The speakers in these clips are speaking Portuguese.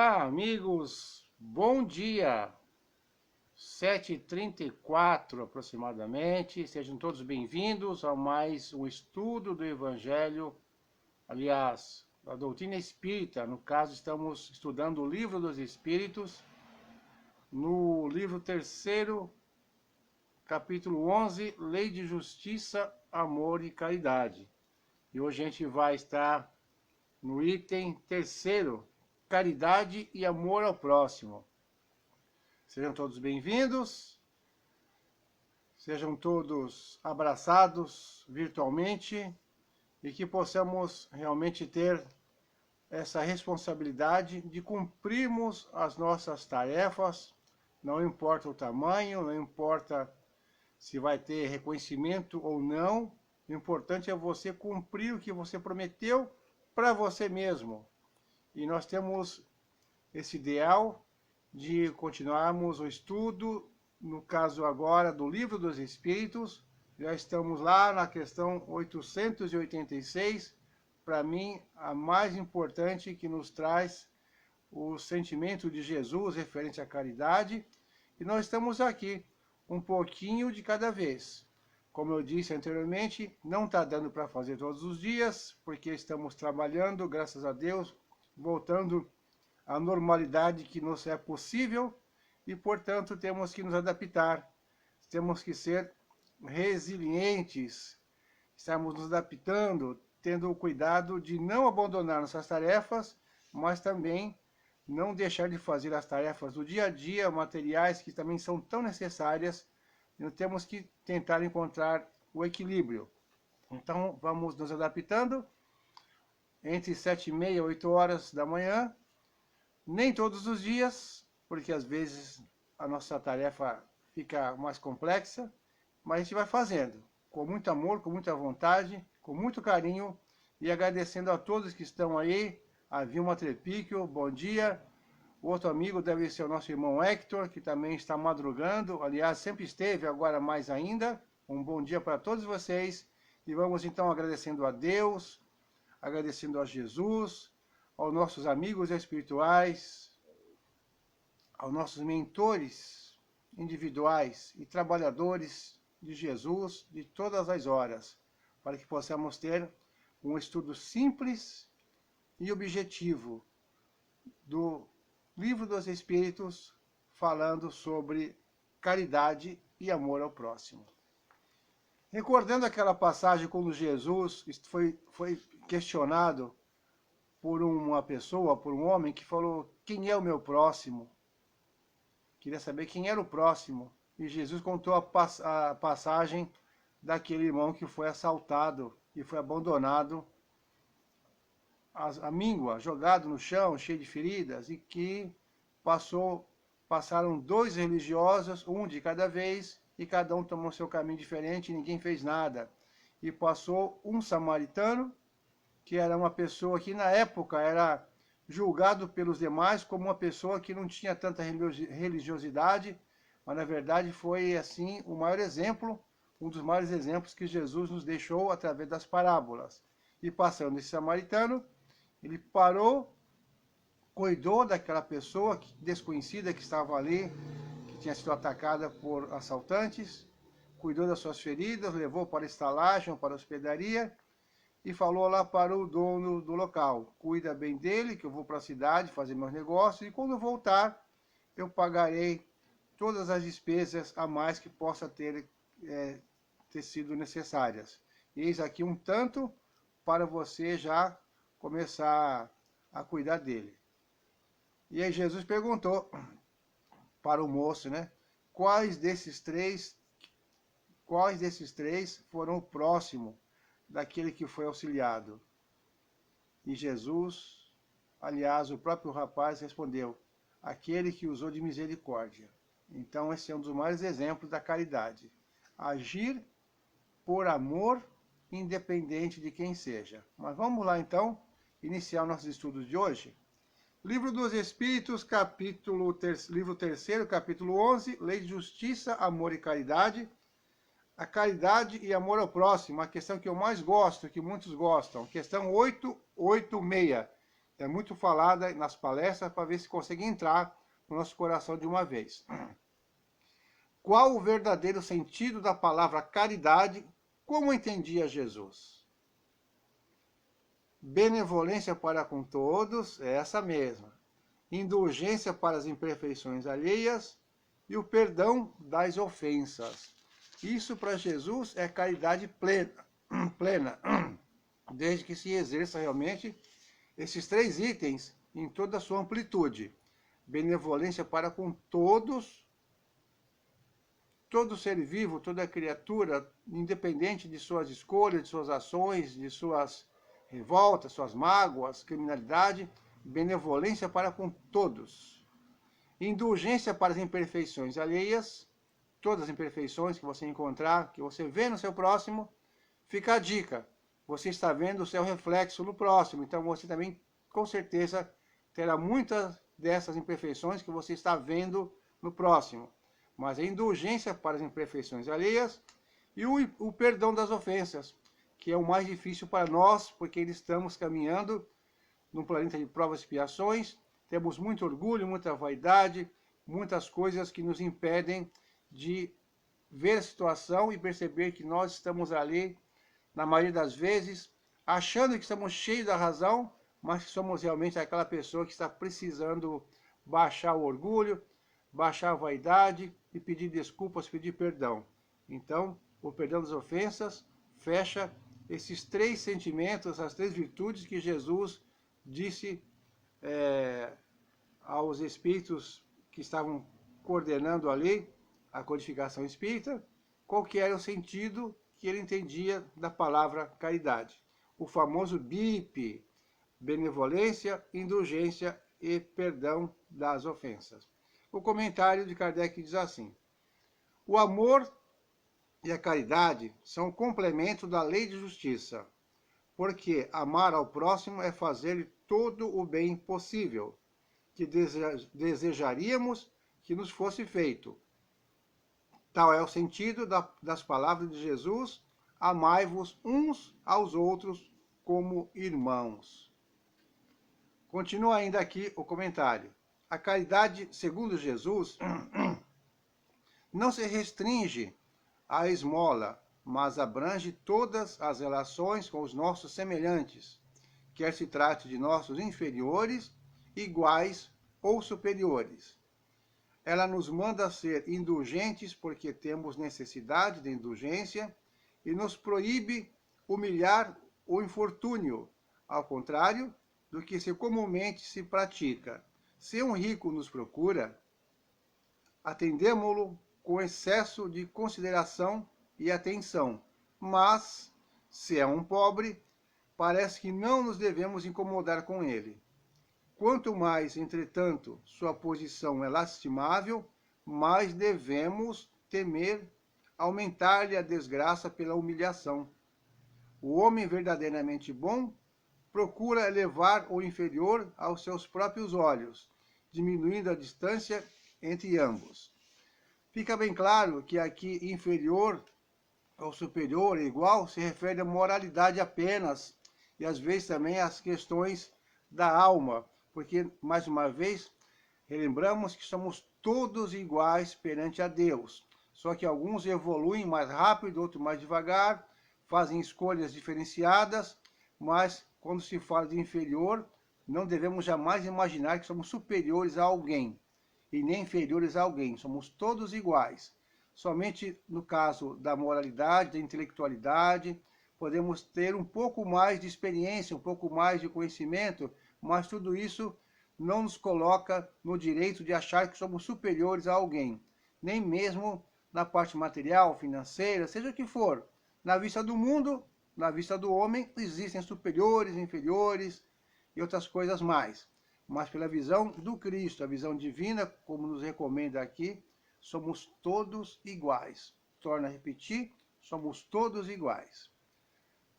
Olá, amigos, bom dia! 7h34 aproximadamente, sejam todos bem-vindos a mais um estudo do Evangelho, aliás, da doutrina espírita. No caso, estamos estudando o Livro dos Espíritos, no livro 3º, capítulo 11, Lei de Justiça, Amor e Caridade. E hoje a gente vai estar no item 3º, Caridade e Amor ao Próximo. Sejam todos bem-vindos, sejam todos abraçados virtualmente e que possamos realmente ter essa responsabilidade de cumprirmos as nossas tarefas, não importa o tamanho, não importa se vai ter reconhecimento ou não, o importante é você cumprir o que você prometeu para você mesmo. E nós temos esse ideal de continuarmos o estudo, no caso agora do Livro dos Espíritos. Já estamos lá na questão 886, para mim a mais importante, que nos traz o sentimento de Jesus referente à caridade. E nós estamos aqui, um pouquinho de cada vez. Como eu disse anteriormente, não está dando para fazer todos os dias, porque estamos trabalhando, graças a Deus, voltando à normalidade que nos é possível e, portanto, temos que nos adaptar. Temos que ser resilientes, estamos nos adaptando, tendo o cuidado de não abandonar nossas tarefas, mas também não deixar de fazer as tarefas do dia a dia, materiais que também são tão necessárias. E temos que tentar encontrar o equilíbrio. Então, vamos nos adaptando entre 7h30 e 8 horas da manhã. Nem todos os dias, porque às vezes a nossa tarefa fica mais complexa, mas a gente vai fazendo com muito amor, com muita vontade, com muito carinho, e agradecendo a todos que estão aí. A Vilma Trepíquio, bom dia. O outro amigo deve ser o nosso irmão Hector, que também está madrugando, aliás, sempre esteve, agora mais ainda. Um bom dia para todos vocês, e vamos então agradecendo a Deus, agradecendo a Jesus, aos nossos amigos espirituais, aos nossos mentores individuais e trabalhadores de Jesus de todas as horas, para que possamos ter um estudo simples e objetivo do Livro dos Espíritos, falando sobre caridade e amor ao próximo. Recordando aquela passagem quando Jesus foi questionado por uma pessoa, por um homem que falou: quem é o meu próximo? Queria saber quem era o próximo. E Jesus contou a passagem daquele irmão que foi assaltado e foi abandonado à míngua, jogado no chão, cheio de feridas, e que passaram 2 religiosos, um de cada vez, e cada um tomou seu caminho diferente e ninguém fez nada. E passou um samaritano, que era uma pessoa que na época era julgado pelos demais como uma pessoa que não tinha tanta religiosidade, mas na verdade foi assim o maior exemplo, um dos maiores exemplos que Jesus nos deixou através das parábolas. E passando esse samaritano, ele parou, cuidou daquela pessoa desconhecida que estava ali, que tinha sido atacada por assaltantes, cuidou das suas feridas, levou para a estalagem, para a hospedaria, e falou lá para o dono do local: cuida bem dele, que eu vou para a cidade fazer meus negócios, e quando eu voltar, eu pagarei todas as despesas a mais que possa ter sido necessárias. Eis aqui um tanto para você já começar a cuidar dele. E aí Jesus perguntou para o moço, né? Quais desses três foram o próximo daquele que foi auxiliado? E Jesus, aliás, o próprio rapaz respondeu: aquele que usou de misericórdia. Então esse é um dos maiores exemplos da caridade. Agir por amor, independente de quem seja. Mas vamos lá então, iniciar nossos estudos de hoje. Livro dos Espíritos, livro 3º, capítulo 11, Lei de Justiça, Amor e Caridade. A caridade e amor ao próximo, a questão que eu mais gosto, que muitos gostam, questão 886, É muito falada nas palestras para ver se consegue entrar no nosso coração de uma vez. Qual o verdadeiro sentido da palavra caridade, como entendia Jesus? Benevolência para com todos, é essa mesma. Indulgência para as imperfeições alheias e o perdão das ofensas. Isso para Jesus é caridade plena, desde que se exerça realmente esses 3 itens em toda a sua amplitude. Benevolência para com todos, todo ser vivo, toda criatura, independente de suas escolhas, de suas ações, de suas revoltas, suas mágoas, criminalidade, benevolência para com todos. Indulgência para as imperfeições alheias, todas as imperfeições que você encontrar, que você vê no seu próximo, fica a dica. Você está vendo o seu reflexo no próximo, então você também, com certeza, terá muitas dessas imperfeições que você está vendo no próximo. Mas a indulgência para as imperfeições alheias e o perdão das ofensas, que é o mais difícil para nós, porque estamos caminhando num planeta de provas e expiações, temos muito orgulho, muita vaidade, muitas coisas que nos impedem de ver a situação e perceber que nós estamos ali, na maioria das vezes, achando que estamos cheios da razão, mas que somos realmente aquela pessoa que está precisando baixar o orgulho, baixar a vaidade e pedir desculpas, pedir perdão. Então, o perdão das ofensas fecha esses 3 sentimentos, as 3 virtudes que Jesus disse aos espíritos que estavam coordenando ali a codificação espírita, qual que era o sentido que ele entendia da palavra caridade. O famoso BIP, benevolência, indulgência e perdão das ofensas. O comentário de Kardec diz assim: o amor e a caridade são o complemento da lei de justiça, porque amar ao próximo é fazer-lhe todo o bem possível que desejaríamos que nos fosse feito. Tal é o sentido das palavras de Jesus: amai-vos uns aos outros como irmãos. Continua ainda aqui o comentário. A caridade, segundo Jesus, não se restringe à esmola, mas abrange todas as relações com os nossos semelhantes, quer se trate de nossos inferiores, iguais ou superiores. Ela nos manda ser indulgentes porque temos necessidade de indulgência e nos proíbe humilhar o infortúnio, ao contrário do que comumente se pratica. Se um rico nos procura, atendemo-lo com excesso de consideração e atenção, mas, se é um pobre, parece que não nos devemos incomodar com ele. Quanto mais, entretanto, sua posição é lastimável, mais devemos temer aumentar-lhe a desgraça pela humilhação. O homem verdadeiramente bom procura elevar o inferior aos seus próprios olhos, diminuindo a distância entre ambos. Fica bem claro que aqui inferior ou superior, igual, se refere à moralidade apenas, e às vezes também às questões da alma, porque, mais uma vez, relembramos que somos todos iguais perante a Deus, só que alguns evoluem mais rápido, outros mais devagar, fazem escolhas diferenciadas, mas quando se fala de inferior, não devemos jamais imaginar que somos superiores a alguém, e nem inferiores a alguém, somos todos iguais. Somente no caso da moralidade, da intelectualidade, podemos ter um pouco mais de experiência, um pouco mais de conhecimento, mas tudo isso não nos coloca no direito de achar que somos superiores a alguém, nem mesmo na parte material, financeira, seja o que for. Na vista do mundo, na vista do homem, existem superiores, inferiores e outras coisas mais. Mas pela visão do Cristo, a visão divina, como nos recomenda aqui, somos todos iguais. Torno a repetir, somos todos iguais.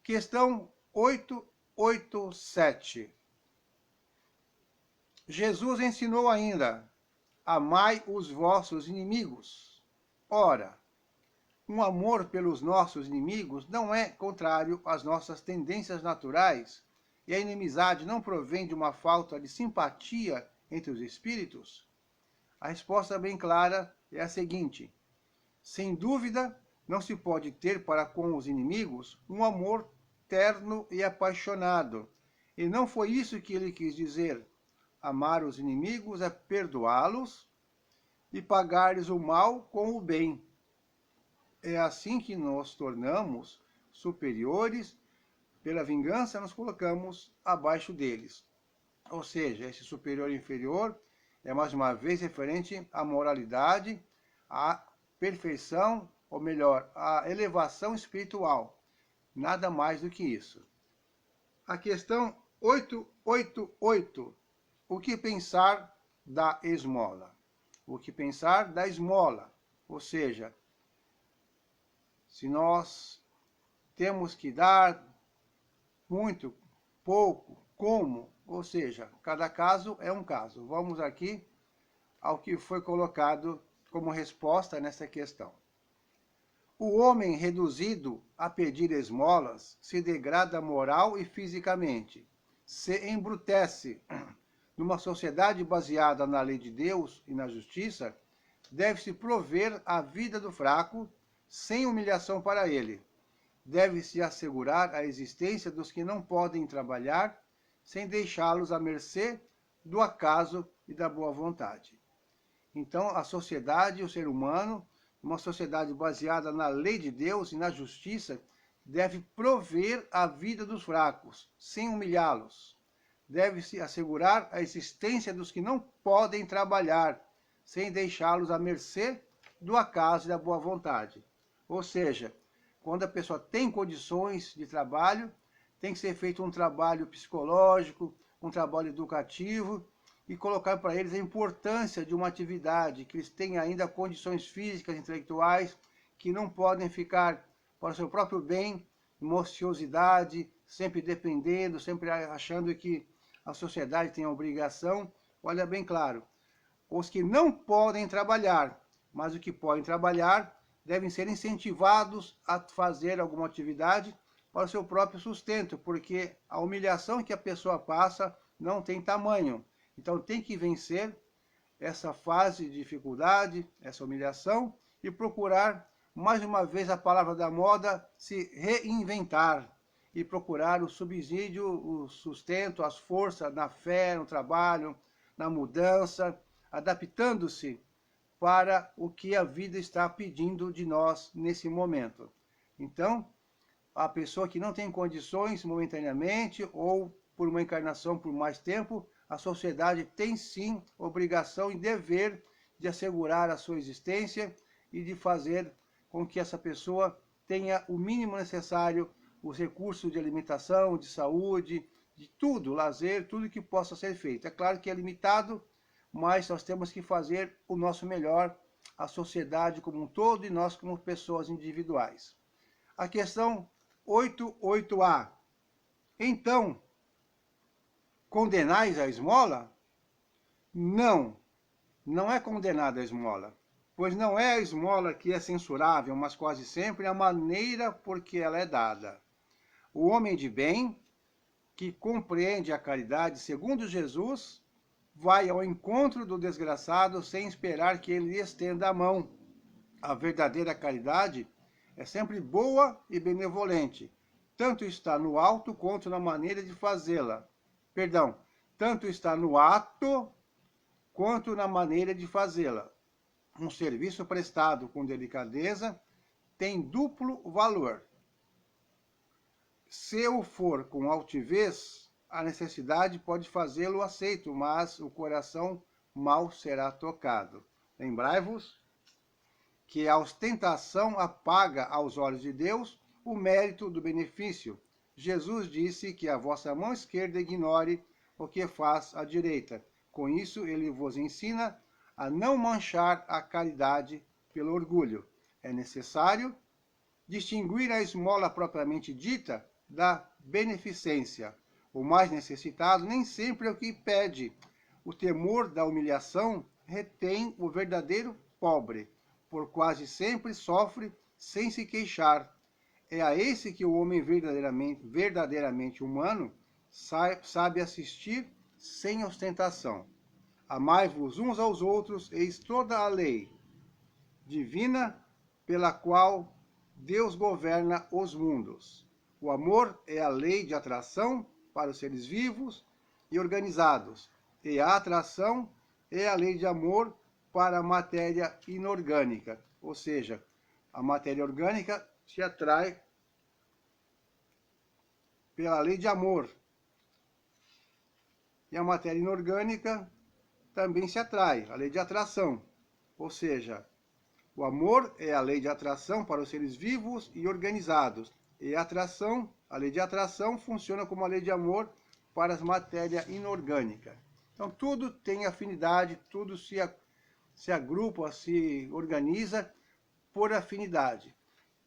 Questão 887. Jesus ensinou ainda: amai os vossos inimigos. Ora, um amor pelos nossos inimigos não é contrário às nossas tendências naturais e a inimizade não provém de uma falta de simpatia entre os espíritos? A resposta bem clara é a seguinte: sem dúvida, não se pode ter para com os inimigos um amor terno e apaixonado. E não foi isso que ele quis dizer. Amar os inimigos é perdoá-los e pagar-lhes o mal com o bem. É assim que nos tornamos superiores. Pela vingança, nos colocamos abaixo deles. Ou seja, esse superior e inferior é mais uma vez referente à moralidade, à perfeição, ou melhor, à elevação espiritual. Nada mais do que isso. A questão 888. O que pensar da esmola? O que pensar da esmola? Ou seja, se nós temos que dar muito, pouco, como? Ou seja, cada caso é um caso. Vamos aqui ao que foi colocado como resposta nessa questão. O homem reduzido a pedir esmolas se degrada moral e fisicamente, se embrutece. Numa sociedade baseada na lei de Deus e na justiça, deve-se prover a vida do fraco sem humilhação para ele. Deve-se assegurar a existência dos que não podem trabalhar, sem deixá-los à mercê do acaso e da boa vontade. Então, a sociedade, o ser humano, uma sociedade baseada na lei de Deus e na justiça, deve prover a vida dos fracos, sem humilhá-los. Deve-se assegurar a existência dos que não podem trabalhar, sem deixá-los à mercê do acaso e da boa vontade. Ou seja, quando a pessoa tem condições de trabalho, tem que ser feito um trabalho psicológico, um trabalho educativo, e colocar para eles a importância de uma atividade, que eles têm ainda condições físicas, intelectuais, que não podem ficar para o seu próprio bem, em ociosidade, sempre dependendo, sempre achando que a sociedade tem a obrigação. Olha bem claro, os que não podem trabalhar, mas os que podem trabalhar, devem ser incentivados a fazer alguma atividade para o seu próprio sustento, porque a humilhação que a pessoa passa não tem tamanho. Então tem que vencer essa fase de dificuldade, essa humilhação, e procurar, mais uma vez a palavra da moda, se reinventar e procurar o subsídio, o sustento, as forças na fé, no trabalho, na mudança, adaptando-se para o que a vida está pedindo de nós nesse momento. Então, a pessoa que não tem condições momentaneamente ou por uma encarnação por mais tempo, a sociedade tem sim obrigação e dever de assegurar a sua existência e de fazer com que essa pessoa tenha o mínimo necessário, os recursos de alimentação, de saúde, de tudo, lazer, tudo que possa ser feito. É claro que é limitado, mas nós temos que fazer o nosso melhor, a sociedade como um todo e nós como pessoas individuais. A questão 88A. Então, condenais a esmola? Não, não é condenada a esmola, pois não é a esmola que é censurável, mas quase sempre a maneira por que ela é dada. O homem de bem, que compreende a caridade segundo Jesus, vai ao encontro do desgraçado sem esperar que ele lhe estenda a mão. A verdadeira caridade é sempre boa e benevolente. Tanto está no alto quanto na maneira de fazê-la. Perdão, tanto está no ato quanto na maneira de fazê-la. Um serviço prestado com delicadeza tem duplo valor. Se o for com altivez, a necessidade pode fazê-lo aceito, mas o coração mal será tocado. Lembrai-vos que a ostentação apaga aos olhos de Deus o mérito do benefício. Jesus disse que a vossa mão esquerda ignore o que faz a direita. Com isso, ele vos ensina a não manchar a caridade pelo orgulho. É necessário distinguir a esmola propriamente dita da beneficência. O mais necessitado nem sempre é o que pede. O temor da humilhação retém o verdadeiro pobre, por quase sempre sofre sem se queixar. É a esse que o homem verdadeiramente humano sabe assistir sem ostentação. Amai-vos uns aos outros, eis toda a lei divina pela qual Deus governa os mundos. O amor é a lei de atração para os seres vivos e organizados, e a atração é a lei de amor para a matéria inorgânica, ou seja, a matéria orgânica se atrai pela lei de amor, e a matéria inorgânica também se atrai, a lei de atração, ou seja, o amor é a lei de atração para os seres vivos e organizados, e a atração, a lei de atração funciona como a lei de amor para a matéria inorgânica. Então tudo tem afinidade, tudo se agrupa, se organiza por afinidade.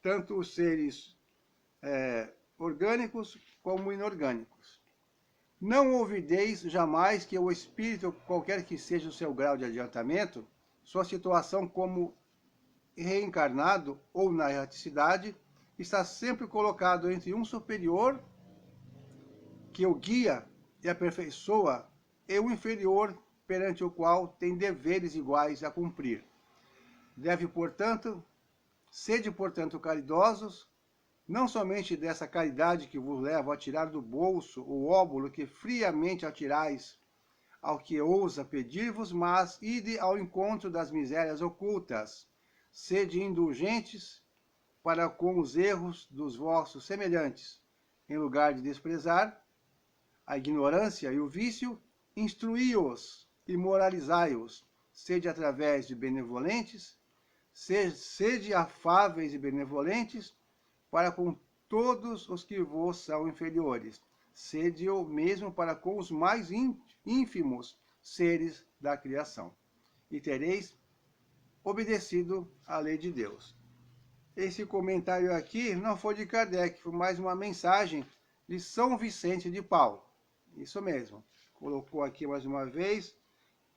Tanto os seres orgânicos como inorgânicos. Não ouvideis jamais que o espírito, qualquer que seja o seu grau de adiantamento, sua situação como reencarnado ou na erraticidade, está sempre colocado entre um superior, que o guia e aperfeiçoa, e o inferior, perante o qual tem deveres iguais a cumprir. Sede, portanto, caridosos, não somente dessa caridade que vos leva a tirar do bolso o óbolo que friamente atirais ao que ousa pedir-vos, mas ide ao encontro das misérias ocultas. Sede indulgentes para com os erros dos vossos semelhantes. Em lugar de desprezar a ignorância e o vício, instruí-os e moralizai-os. Sede através de benevolentes, sede afáveis e benevolentes para com todos os que vos são inferiores. Sede o mesmo para com os mais ínfimos seres da criação. E tereis obedecido à lei de Deus. Esse comentário aqui não foi de Kardec, foi mais uma mensagem de São Vicente de Paulo. Isso mesmo. Colocou aqui mais uma vez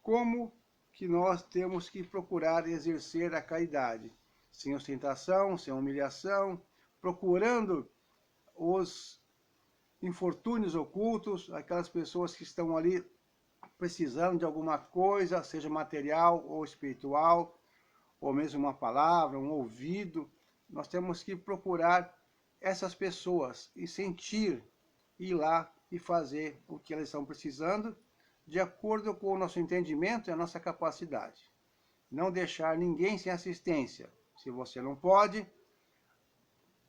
como que nós temos que procurar exercer a caridade, sem ostentação, sem humilhação, procurando os infortúnios ocultos, aquelas pessoas que estão ali precisando de alguma coisa, seja material ou espiritual, ou mesmo uma palavra, um ouvido. Nós temos que procurar essas pessoas e sentir, ir lá e fazer o que elas estão precisando, de acordo com o nosso entendimento e a nossa capacidade. Não deixar ninguém sem assistência. Se você não pode,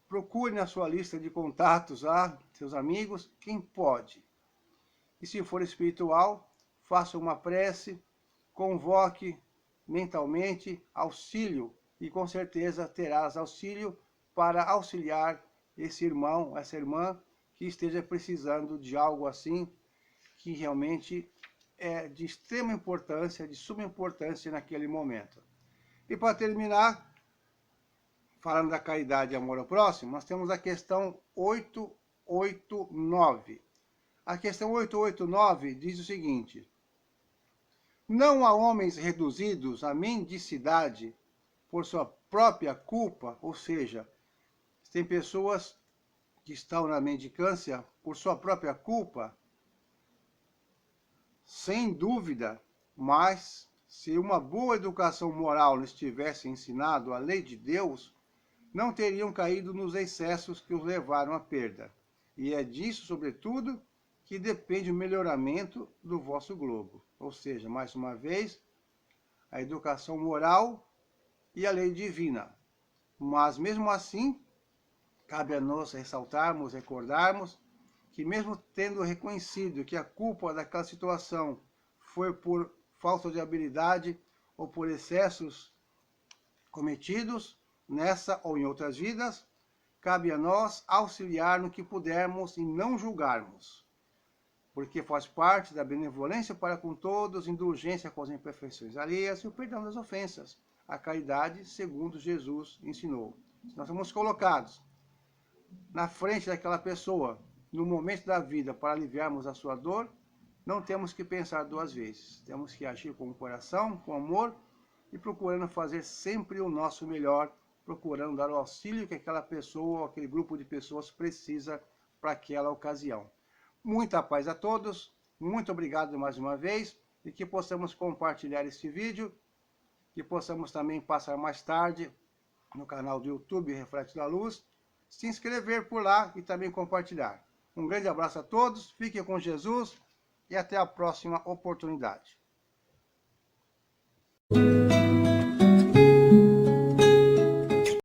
procure na sua lista de contatos lá, seus amigos, quem pode. E se for espiritual, faça uma prece, convoque mentalmente auxílio, e com certeza terás auxílio para auxiliar esse irmão, essa irmã que esteja precisando de algo assim, que realmente é de extrema importância, de suma importância naquele momento. E para terminar, falando da caridade e amor ao próximo, nós temos a questão 889. A questão 889 diz o seguinte: não há homens reduzidos à mendicidade por sua própria culpa, ou seja, tem pessoas que estão na mendicância por sua própria culpa, sem dúvida, mas se uma boa educação moral lhes tivesse ensinado a lei de Deus, não teriam caído nos excessos que os levaram à perda. E é disso, sobretudo, que depende o melhoramento do vosso globo. Ou seja, mais uma vez, a educação moral e a lei divina. Mas, mesmo assim, cabe a nós ressaltarmos, recordarmos, que mesmo tendo reconhecido que a culpa daquela situação foi por falta de habilidade ou por excessos cometidos nessa ou em outras vidas, cabe a nós auxiliar no que pudermos e não julgarmos, porque faz parte da benevolência para com todos, indulgência com as imperfeições alheias e o perdão das ofensas, a caridade segundo Jesus ensinou. Se nós somos colocados na frente daquela pessoa, no momento da vida, para aliviarmos a sua dor, não temos que pensar duas vezes. Temos que agir com o coração, com amor e procurando fazer sempre o nosso melhor, procurando dar o auxílio que aquela pessoa ou aquele grupo de pessoas precisa para aquela ocasião. Muita paz a todos, muito obrigado mais uma vez, e que possamos compartilhar este vídeo, que possamos também passar mais tarde no canal do YouTube Reflexo da Luz, se inscrever por lá e também compartilhar. Um grande abraço a todos, fiquem com Jesus e até a próxima oportunidade.